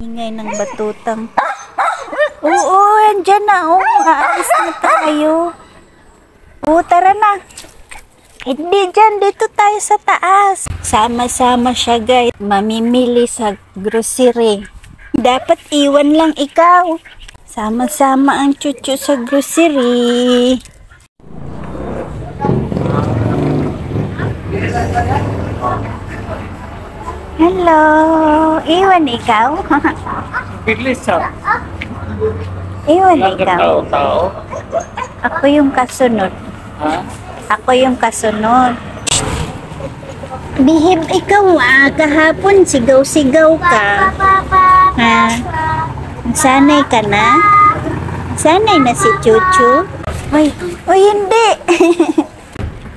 Ingay ng batutang. Oo, andyan na. Oo, aalis na tayo. Oo, tara na. Hindi dyan, dito tayo sa taas. Sama-sama siya guys. Mamimili sa grocery. Dapat iwan lang ikaw. Sama-sama ang chuchu sa grocery. Hello, iwan ikaw? Bilis ha. Iwan ikaw? Tao. Ako yung kasunod. Ha? Ako yung kasunod. Bihib ikaw kahapon sigaw-sigaw ka. Ha? Sanay ka na? Sanay na si Chuchu? Uy, hindi.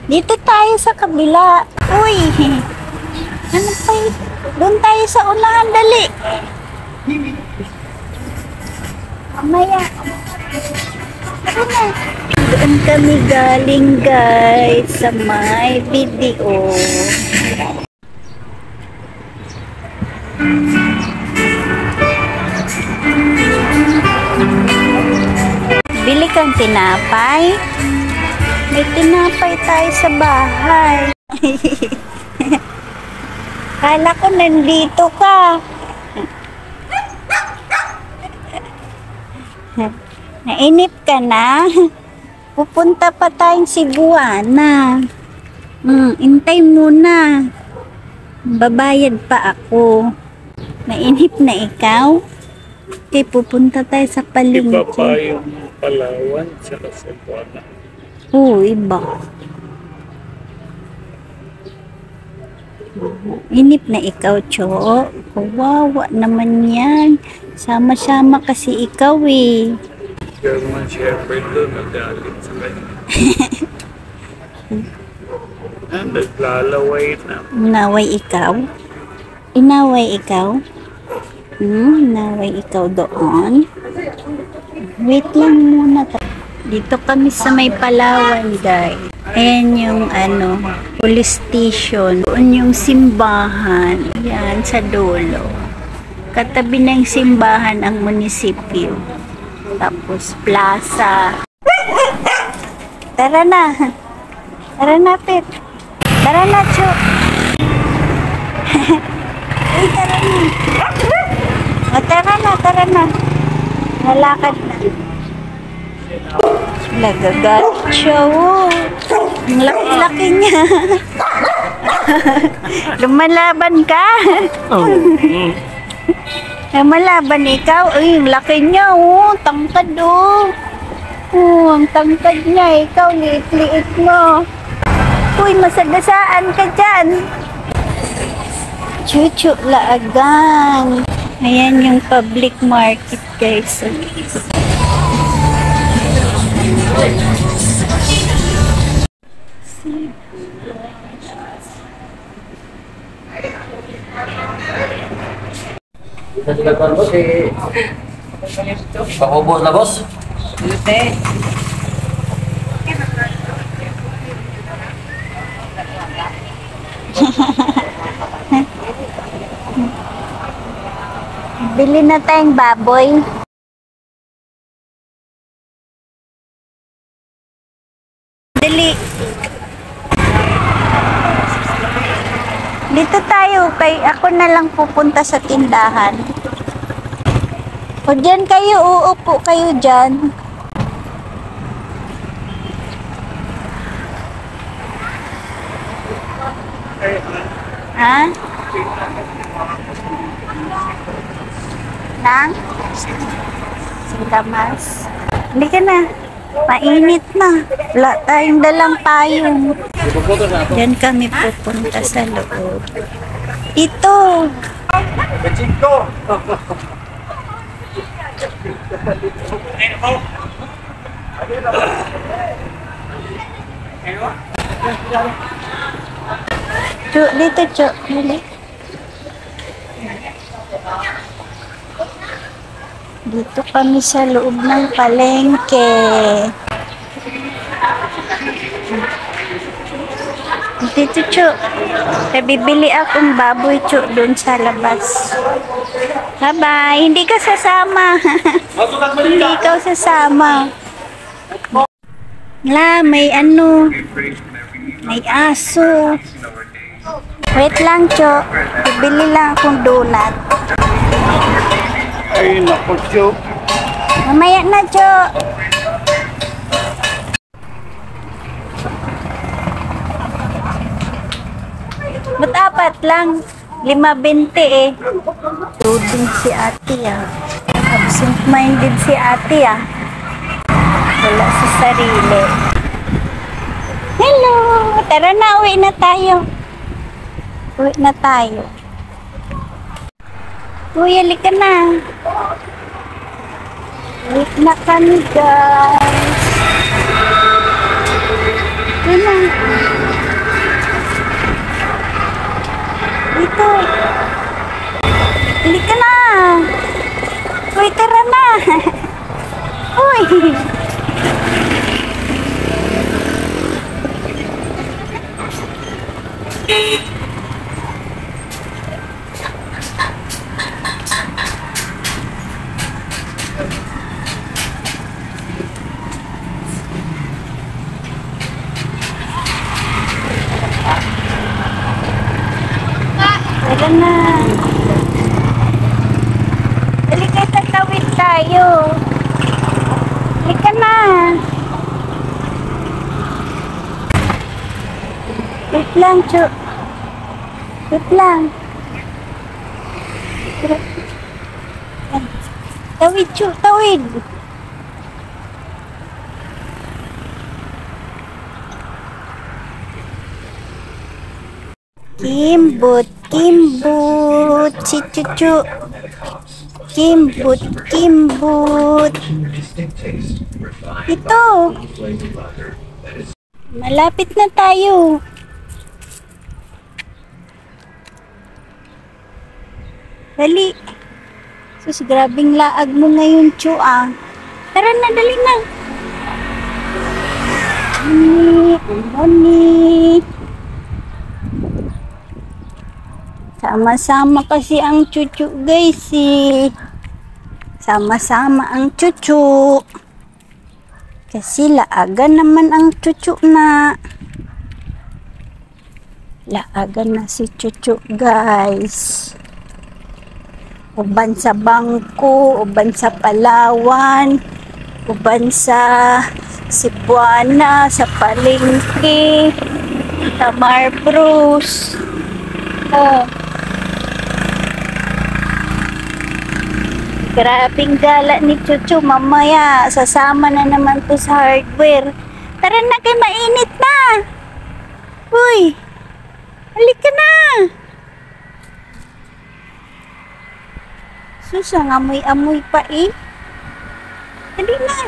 Dito tayo sa kabila. Uy, ano pa yun? Doon tayo sa unahan, dali. Maya. Ano na? Doon kami galing guys sa may video. Bili kang tinapay. May tinapay tayo sa bahay. Kala ko nandito ka. Nainip ka na? Pupunta pa tayong Cebuana. Intay muna. Babayad pa ako. Nainip na ikaw? Okay, pupunta tayo sa palengke. Iba pa yung Palawan sa Cebuana. Oo, iba. Inip na ikaw, Cho. Kawawa naman yan. Sama-sama kasi ikaw eh. German Shepherd doon nagalit sa kanya. Naglalaway na. Naway ikaw? Inaway ikaw? Naway ikaw doon? Wait lang muna. Dito kami sa may Palawan, guys. Ayan yung police station. Doon yung simbahan. Yan, sa dulo. Katabi ng simbahan ang munisipyo. Tapos plaza. Tara na. Tara na, Pet. Tara na, Cho. Uy, tara na. Tara na. Nalakad na. Nagagalit siya, ang laki-laki niya. Lumalaban ka? Lumalaban ikaw? Uy, ang laki niya, tangkad, ang tangkad niya, ikaw, liit-liit mo. Uy, masagasaan ka dyan. Chuchu laagan. Ayan yung public market, guys. Naglaban boss pakubos na boss. Bili na tayong baboy. Dali. Dito tayo, ako na lang pupunta sa tindahan. O dyan kayo, uupo kayo dyan. Ha? Nang? Singkamas. Hindi ka na. Mainit na. Wala tayong dalang payong. Diyan kami pupunta sa loob. Ito. Cuk, dito, Cuk. Dito kami sa loob ng palengke. Dito, Chu. Bibili akong baboy, Chu, doon sa labas. Bye-bye. Hindi ka sasama. Hindi ikaw sasama. La, may ano. May aso. Wait lang, Chu. Bibili lang akong donut. Ay, naku, Chu. Mamaya na, Chu. Ba't apat lang? 5.20 eh. Tuding si ate ah. Absent-minded si ate ah. Wala sa sarili. Hello! Tara na, uwi na tayo. Uwi na tayo. Uy, halika na. Uwi na kami, guys. Uwi na. Dito. Halika na. Uy, tara na. Uy. Tara na. Halika, tatawid tayo. Halika na. Wait lang, Chu. Wait lang. Tawid, Chu. Tawid. Kimbut, kimbut, si Cucu. Kimbut, kimbut. Ito. Malapit na tayo. Dali. Sus, grabing laag mo ngayon, Chu, ah. Tara na, dali na. Moni. Sama-sama kasi ang Cucu, guys, eh. Sama-sama ang Cucu. Kasi laagan naman ang Cucu na. Laagan na si Cucu, guys. Uban sa bangko, uban sa Palawan, uban sa Cebuana, sa Palengke, sa Marbros. Grabing gala ni Cucu, mamaya sasama na naman to sa hardware. Tara na, kay mainit na. Uy, halika na. Sus, ang amoy-amoy pa eh. Dali na.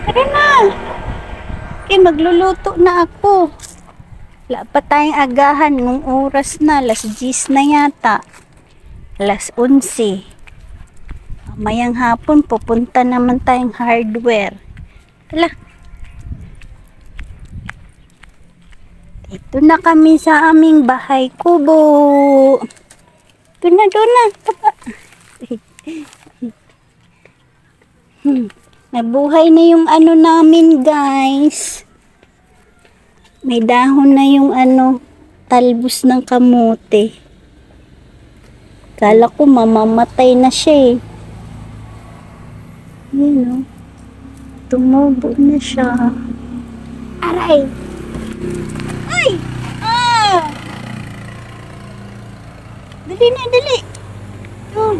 Tara na. Okay, magluluto na ako. Wala pa tayong agahan nung oras na. Alas 10 na yata. Alas 11. Mamayang hapon, pupunta naman tayong hardware. Tala. Ito na kami sa aming bahay kubo. Doon na, doon na. Nabuhay na yung ano namin, guys. May dahon na yung ano, talbos ng kamote. Kala ko mamamatay na siya eh. Yun, oh. Tumubo na siya. Aray! Ay! Ah! Dali na, dali. Yun.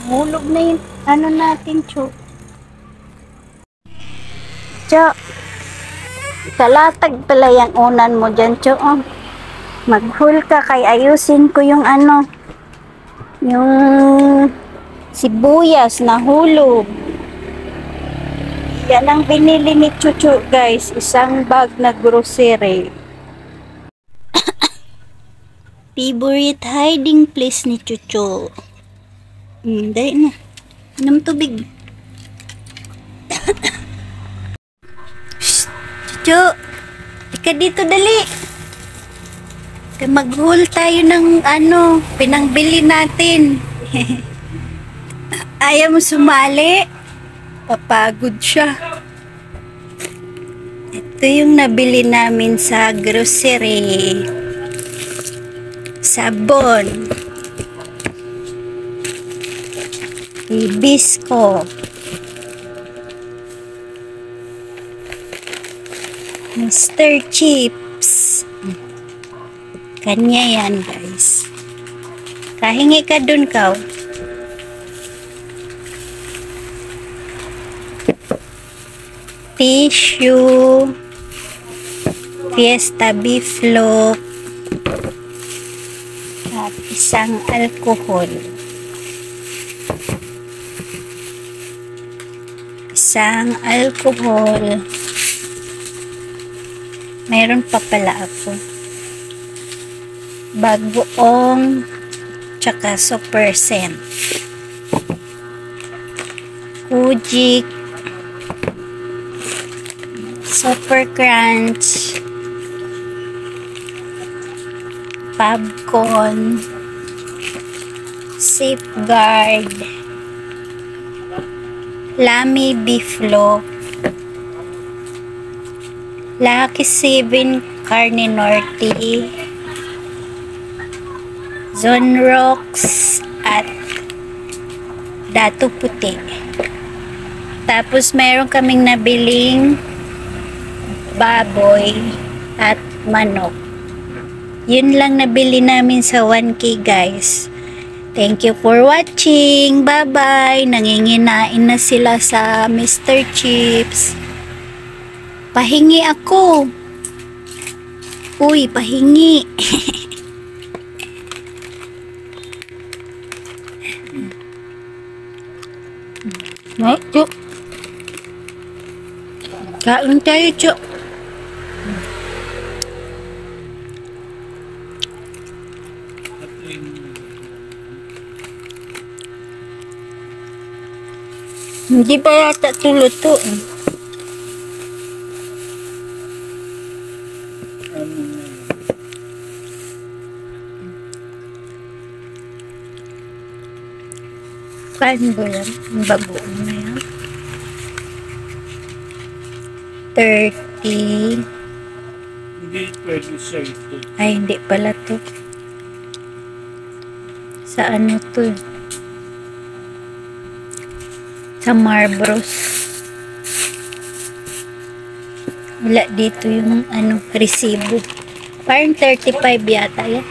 Nahulog na yung ano natin, Chu. Chu. Kalatag pala yung unan mo dyan, Chu. Oh. Maghul ka kay ayusin ko yung ano. Yung sibuyas na hulog. Yan ang binili ni Cucu, guys. Isang bag na grocery. Favorite hiding place ni Cucu. Dahil na. Inom tubig. Cho. Ika dito dali. Mag-haul tayo ng pinangbili natin. Ayaw mo sumali? Papagod siya. Ito yung nabili namin sa grocery. Sabon. Hibisco. Mr. Chips. Kanya yan, guys. Kahingi ka dun, Kaw. Tissue. Fiesta beef loaf. At isang alcohol. Isang alcohol. Meron pa pala ako. Bagoong tsaka super scent. Kujik. Super crunch. Popcorn. Safeguard. Lami beef loaf. Lucky 7 Carne Norte. Zonrox at Dato Puti. Tapos meron kaming nabiling baboy at manok. Yun lang nabili namin sa 1K, guys. Thank you for watching. Bye-bye. Nanginginain na sila sa Mr. Chips. Pahingi ako. Uy, pahingi. No, Cuk. Kain tayo, Cuk. Hindi pa yata tuluto. Kain ba yan? Ang bagoong na yan. 30. Hindi pwede sa ito. Ay, hindi pala to. Sa ano to? Sa Marbros. Wala dito yung resibo. Parang 35 yata yan.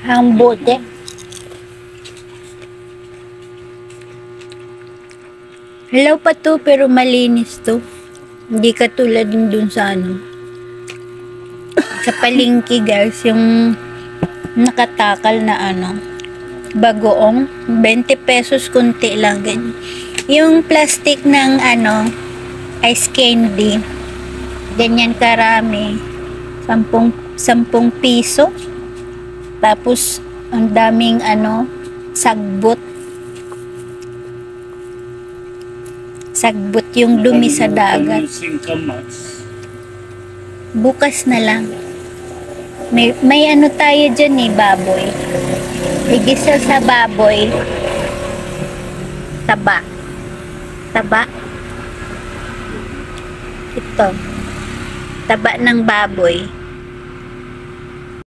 Ang bote. Hello pa to, pero malinis to. Hindi katulad din dun sa sa palengke, guys, yung nakatakal na bagoong 20 pesos, kunti lang ganyan. Yung plastic ng ice candy, ganyan karami, 10 piso. Tapos ang daming sagbot yung dumi sa dagat. Bukas na lang. May tayo dyan baboy. Igisa sa baboy. Taba. Ito. Taba ng baboy.